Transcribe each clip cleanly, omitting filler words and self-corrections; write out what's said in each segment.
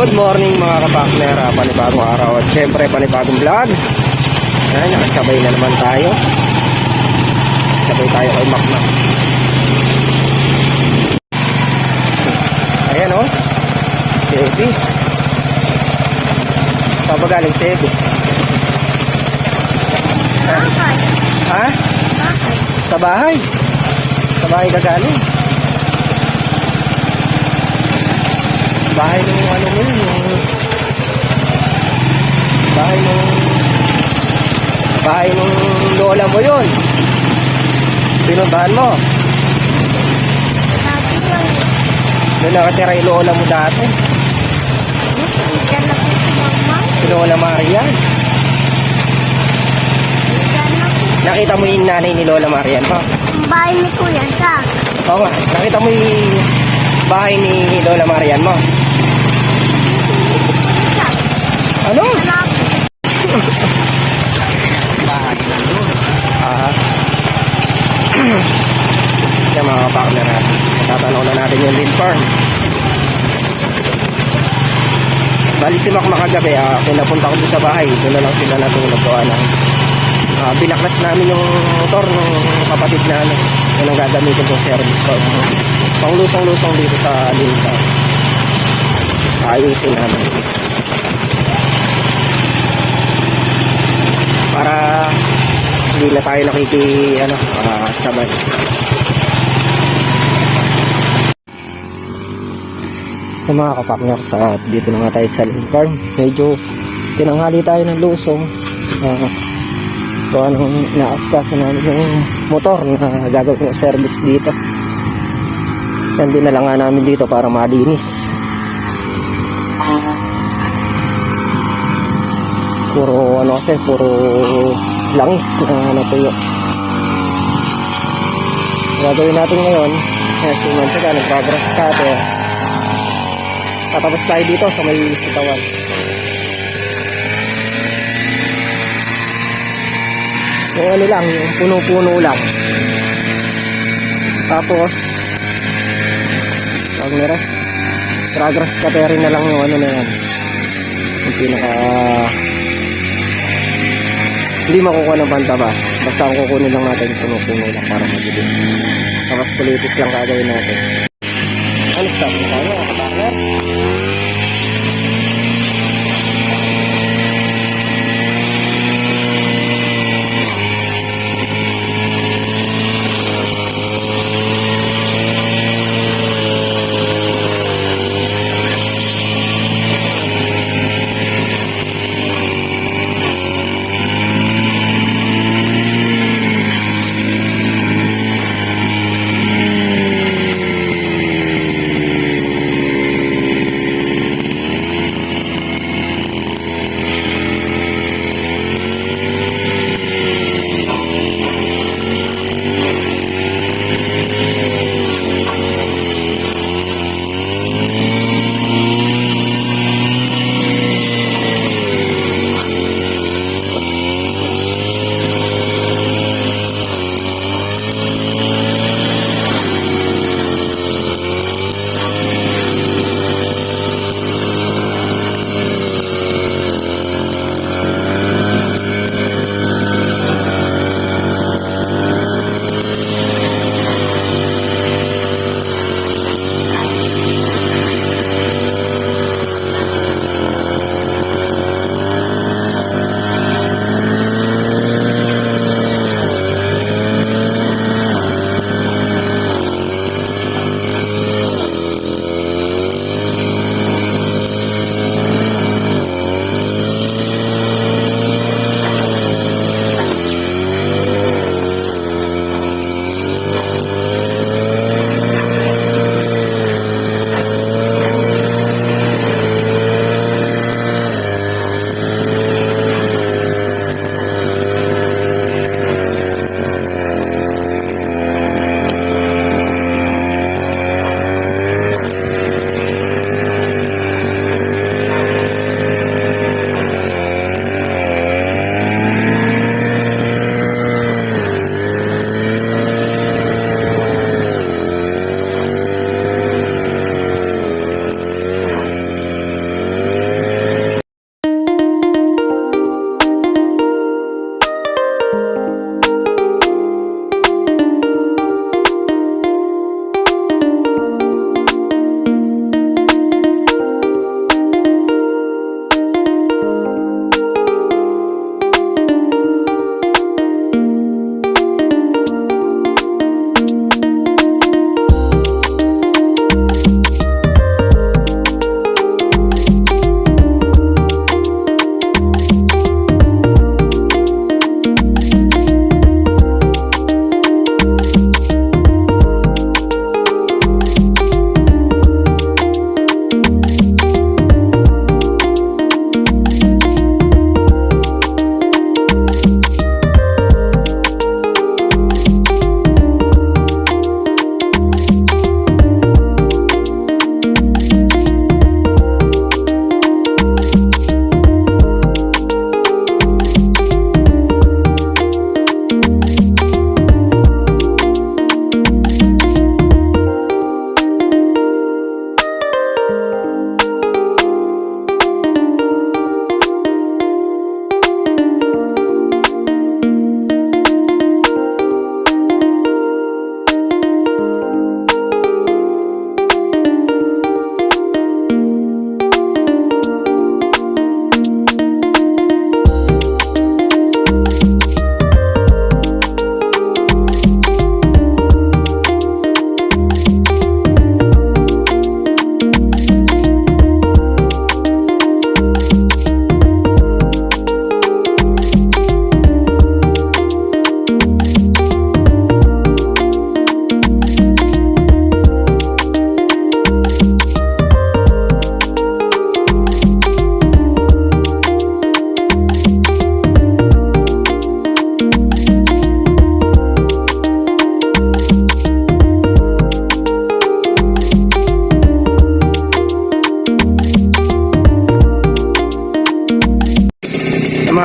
Good morning mga kapakner, panibagong araw at syempre panibagong vlog. Ayan, nakasabay na naman tayo. Sabay tayo kay Makmak. Ayan o, si Ebi. Saan ba galing si Ebi? Ha? Sa bahay? Sa bahay ka galing? Bahay nung ano mo yun, bahay nung lola mo yun. Pinuntahan mo. Doon nakatira yung lola mo dati. Si Lola Marian. Nakita mo yung nanay ni Lola Marian pa? Bahay ni Kuya siya. Oo nga, nakita mo yung bahay ni Lola Marian mo? Ano? Kaya mga kapakner natin, tatanaw na natin yung wind farm. Bali si Makmak kagabi, pinapunta ko doon sa bahay, doon na lang sila natulog ko. Binaklas namin yung motor ng kapatid na yun ang gagamitin kong service ko. Panglusong-lusong dito sa Linta. Ayusin namin para hindi na tayo sabay. So mga kapakner, dito na nga tayo sa Link Farm. Medyo tinanghali tayo ng lusong. So anong naaskaso namin yung motor na gagawin ng service dito. Yan din na lang nga namin dito para malinis. Puro langis na natuyo. Gagawin natin ngayon, si Mantika nagbabrass cutter. Tatapos tayo dito sa may sitawan. So ano lang, yung puno-puno lang. Tapos grass cutter na lang yung ano na yan. Yung pinaka hindi makukuha ng pantabas. Basta ang kukunin lang natin yung puno-puno lang para mabilis. Tapos kulitis lang kagawin natin. Ano stop? Ano? Kapakner?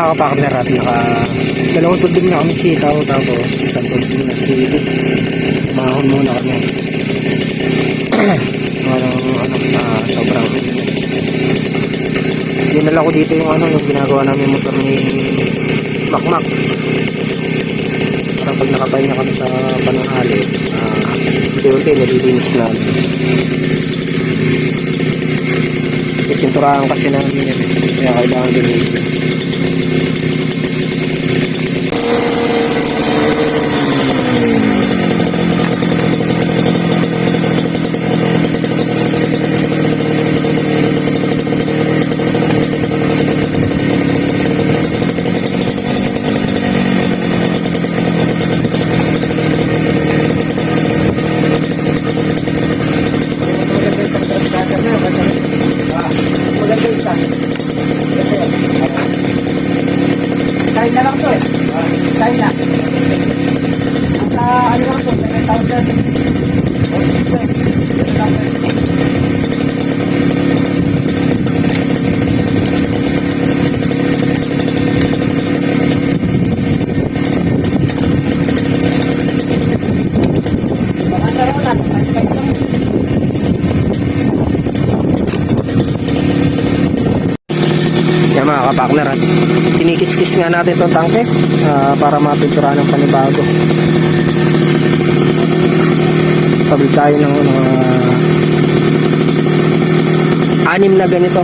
mga kapartner at dalawang tubig na kami sitaw tapos isang tubig na sili. Mahon muna kami. Sobrang dinala ko dito yung yung ginagawa namin motor ni Makmak para pag nakapahinga kami sa pananghali unti-unti nalilinis namin. Pinturahan kasi namin yan kaya kailangan linisin. China lang to eh. China. Sa ano lang to, 7,000. Baka sa rola, sa 5 lang. Yan mga kapakner at kinikis-kis nga natin itong tangke para mapinturahan ng panibago. Tabi tayo ng 6 na ganito.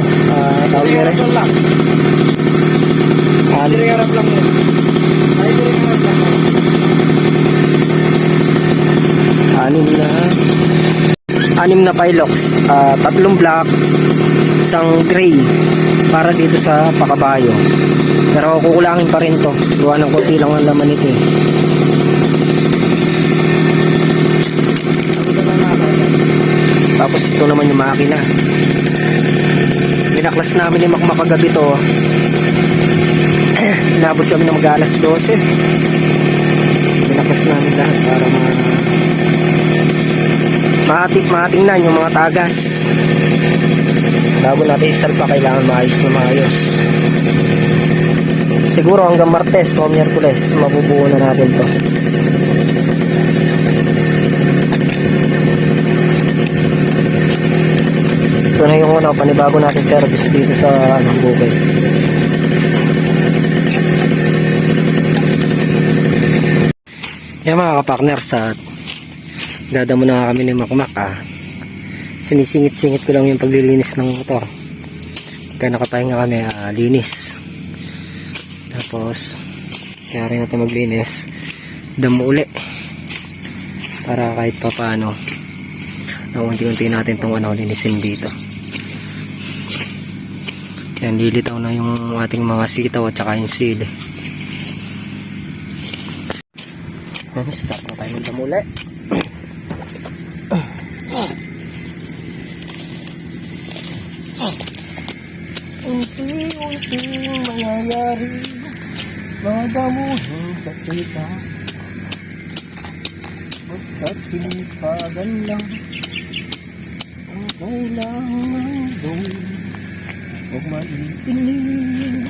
Tawag nyo rin. Harap lang yun. Anim na Pilox, 3 black, isang gray para dito sa pakabayo. Pero kukulangin pa rin to. Gawa ng konti lang ang laman nito eh. Tapos ito naman yung makina. Binaklas namin ni Makmak kagabi to. Inabot kami ng mag-alas 12. Binaklas namin lahat para matingnan yung mga tagas. Bago natin isalpa, kailangan maayos na maayos. Siguro hanggang Martes o Miyerkules mabubuo na natin to. Ito na yung panibago natin service dito sa Bukid. Yan mga kapakners, dada muna kami ni Makmak sinisingit-singit ko lang yung paglilinis ng motor kaya nakapahinga kami linis. Tapos kaya rin natin maglinis, damo uli para kahit pa paano unti-unti natin itong linisin dito. Yan, lilitaw na yung ating mga sitaw at saka yung sili. Start na tayo ng damo uli. Unti-unting mangyayari, madamuhin sa sita. Basta't sinipagan lang ang kailangan gawin. Huwag malipinig,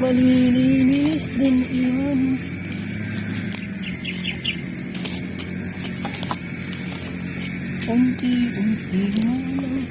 malilinis din iyan. Unti-unti na lang.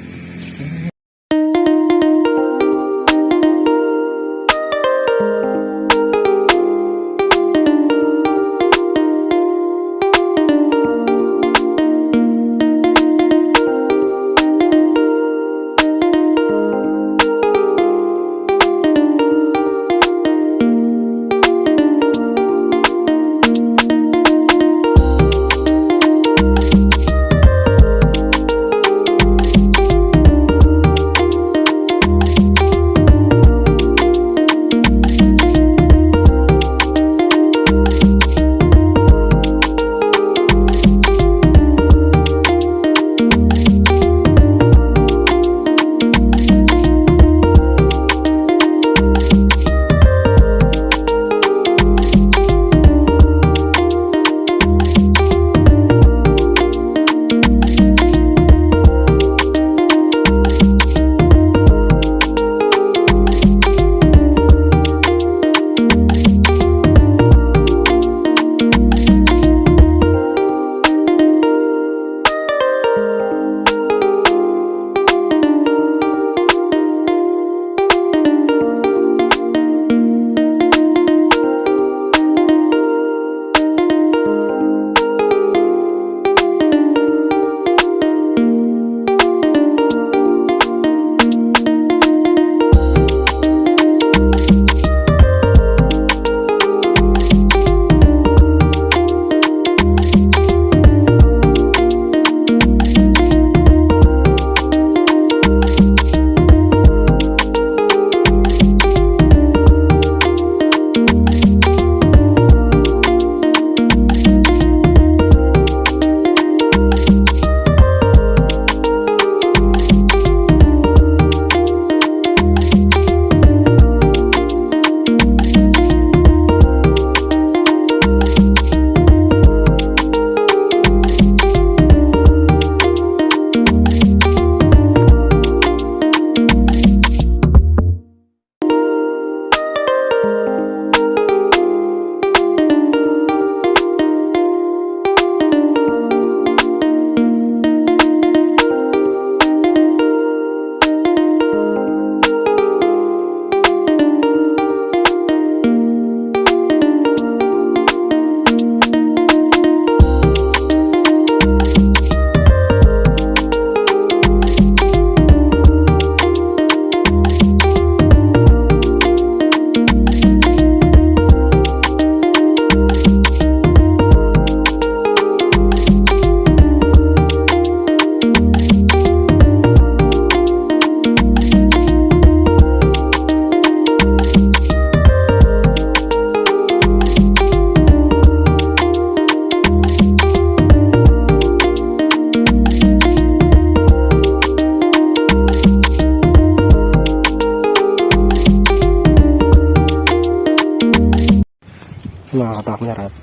mga kapakner, at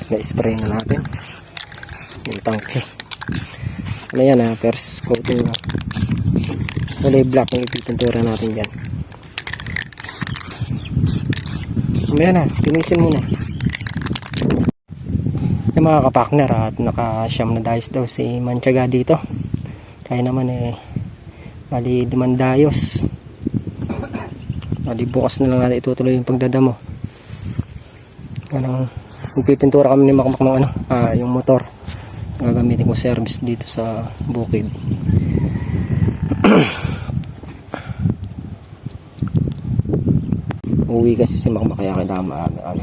na-spray na natin yung tangke. Ano yan ha, first coating na kulay black yung ipipintura natin dyan. Ayan na, linisin muna yung mga kapakner, at naka-siyam na dayos daw si Manchaga dito. Kaya naman bali 5 dayos. Bali bukas na lang natin itutuloy yung pagdadamo. Magpipintura kami ni Makmak ng yung motor. Gagamitin ko service dito sa bukid. Uwi kasi si Makmak, kaya kailangan maaga.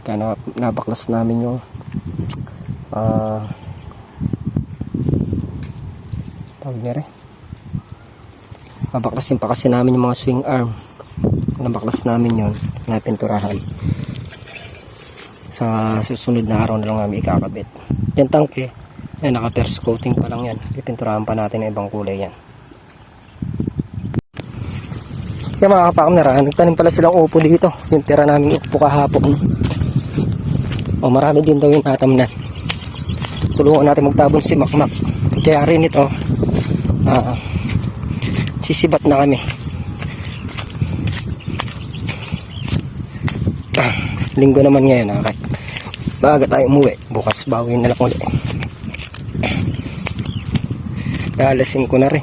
Kaya nabaklas namin yung tawag niya rin. Babaklasin pa kasi namin yung mga swing arm. Nabaklas namin yun, napinturahan. Sa susunod na araw na lang namin ikakabit. Yan tangke, naka first coating pa lang yan. Pipinturahan pa natin ng ibang kulay yan. Yung mga kapakner, nagtanim pala silang upo dito. Yung tira namin upo kahapon. Marami din daw yung natamnan. Tulungan natin magtabon si Makmak. Kaya rin ito, sisibat na kami. Linggo naman ngayon, kahit maaga tayo umuwi, bukas bawin na lang ulit. Aalasin ko na rin.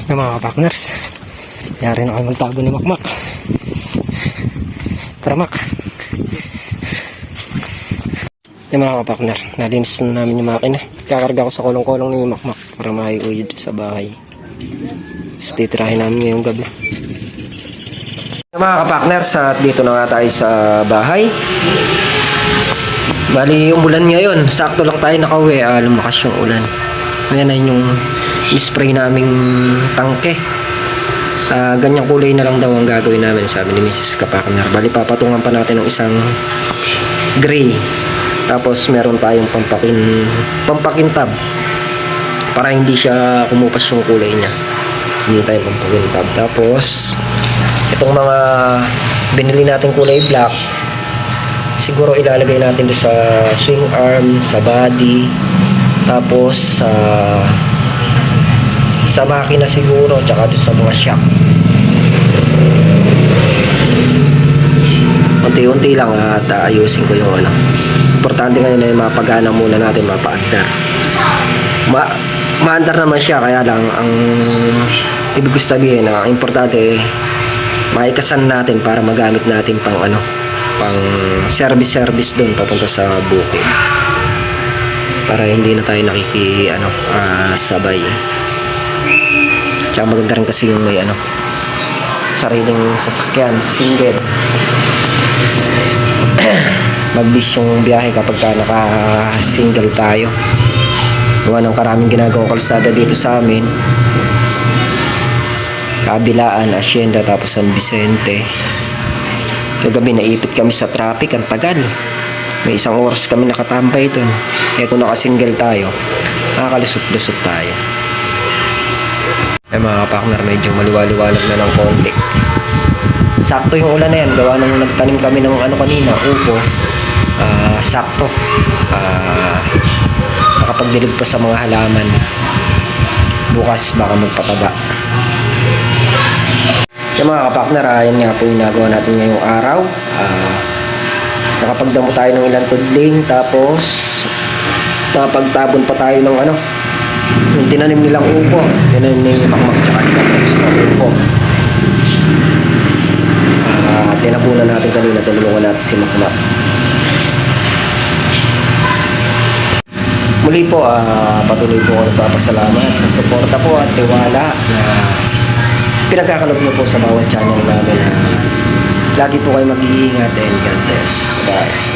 Yung mga kapakners, yari na kami magtabo ni Makmak. Tara Mak. Yung mga kapakner, nalinis na namin yung makina. Kakarga ko sa kolong-kolong ni Makmak para maiuwi sa bahay. Tapos titirahin namin ngayong gabi. Yung mga kapakners, at dito na nga tayo sa bahay. Bali umulan ngayon, sakto lang tayo nakauwi, lumakas yung ulan. Ngayon na yung spray naming tangke. Ganyang kulay na lang daw ang gagawin namin, sabi ni Mrs. Kapakner. Bali papatungan pa natin ng isang gray. Tapos meron tayong pampakintab para hindi siya kumupas yung kulay niya. Hindi tayo pampakintab. Tapos itong mga binili natin kulay black, siguro ilalagay natin doon sa swing arm, sa body, tapos sa makina siguro, tsaka doon sa mga shock. unti-unti lang at ayusin ko yung ano. Importante ngayon ay mapagana muna natin, mapaandar. Maandar naman siya, kaya lang ang ibig ko sabihin na importante maikasan natin para magamit natin pang ano, pang service doon papunta sa bukid. Para hindi na tayo sabay. Tsaka maganda rin kasi yung may ano, sariling sasakyan, single. Mabilis yung biyahe kapag ka naka-single tayo. Gawa ng karaming ginagawang kalsada dito sa amin. Kabilaan, Hacienda, tapos San Vicente. Kagabi naipit kami sa traffic, ang tagal. May 1 oras kami nakatambay doon. Kaya kung naka-single tayo, nakakalusot-lusot tayo. Mga partner, medyo maliwaliwanag na ng konti. Sakto yung ulan na yan, gawa nung nagtanim kami ng kanina, upo. Sakto. Nakapagdilig pa sa mga halaman. Bukas baka magpataba. Yung mga kapakner, yan nga po yung nagawa natin ngayong araw. Nakapagdamo tayo ng ilang tudling, tapos nakapagtabon pa tayo ng yung tinanim nilang upo. Tinanim ni Makmak tsaka tapos ng upo. Tinabunan natin kanina, tinulungan natin si Makmak. Muli po, patuloy po ako nagpapasalamat sa suporta po at tiwala na pinagkakalog niyo po sa bawat channel namin. Lagi po kayo mag-iingat and God bless. Bye.